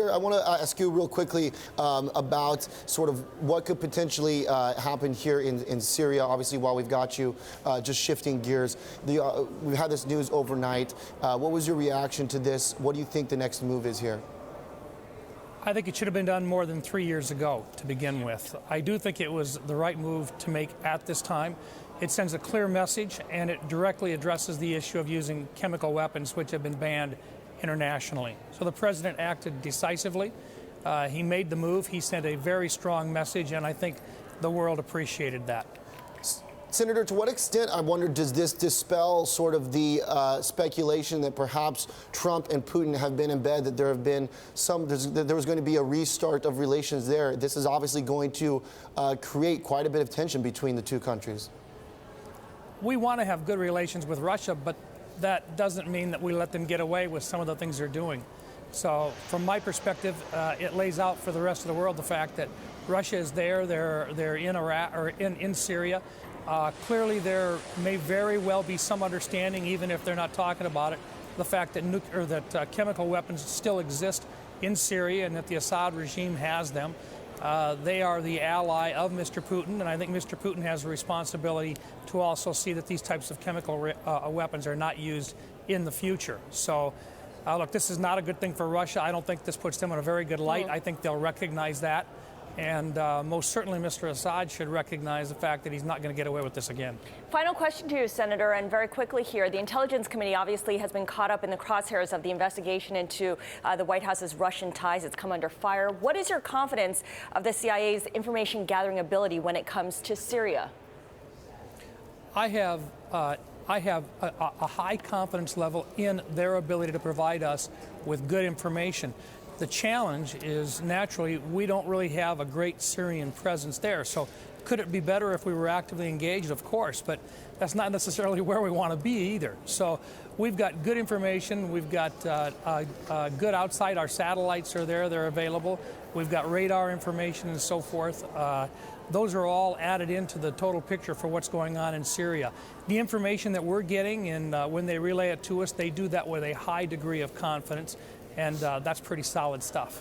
I want to ask you real quickly about sort of what could potentially happen here in Syria. Obviously, while we've got you, just shifting gears, we've had this news overnight. What was your reaction to this? What do you think the next move is here? I think it should have been done more than 3 years ago to begin with. I do think it was the right move to make at this time. It sends a clear message, and it directly addresses the issue of using chemical weapons, which have been banned internationally. So the president acted decisively. He made the move. He sent a very strong message, and I think the world appreciated that. Senator, to what extent, I wonder, does this dispel sort of the speculation that perhaps Trump and Putin have been in bed, that there have been that there was going to be a restart of relations there? This is obviously going to create quite a bit of tension between the two countries. We want to have good relations with Russia, but that doesn't mean that we let them get away with some of the things they're doing. So from my perspective, it lays out for the rest of the world the fact that Russia is there, they're in Iraq or in Syria. Clearly there may very well be some understanding, even if they're not talking about it, the fact that chemical weapons still exist in Syria and that the Assad regime has them. They are the ally of Mr. Putin, and I think Mr. Putin has a responsibility to also see that these types of chemical weapons are not used in the future. So, look, this is not a good thing for Russia. I don't think this puts them in a very good light. I think they'll recognize that. And most certainly Mr. Assad should recognize the fact that he's not going to get away with this again. Final question to you, Senator, and very quickly here. The Intelligence Committee obviously has been caught up in the crosshairs of the investigation into the White House's Russian ties. It's come under fire. What is your confidence of the CIA's information gathering ability when it comes to Syria? I have a high confidence level in their ability to provide us with good information. The challenge is, naturally, we don't really have a great Syrian presence there. So could it be better if we were actively engaged? Of course, but that's not necessarily where we want to be either. So we've got good information. We've got good outside. Our satellites are there. They're available. We've got radar information and so forth. Those are all added into the total picture for what's going on in Syria. The information that we're getting, and when they relay it to us, they do that with a high degree of confidence. And that's pretty solid stuff.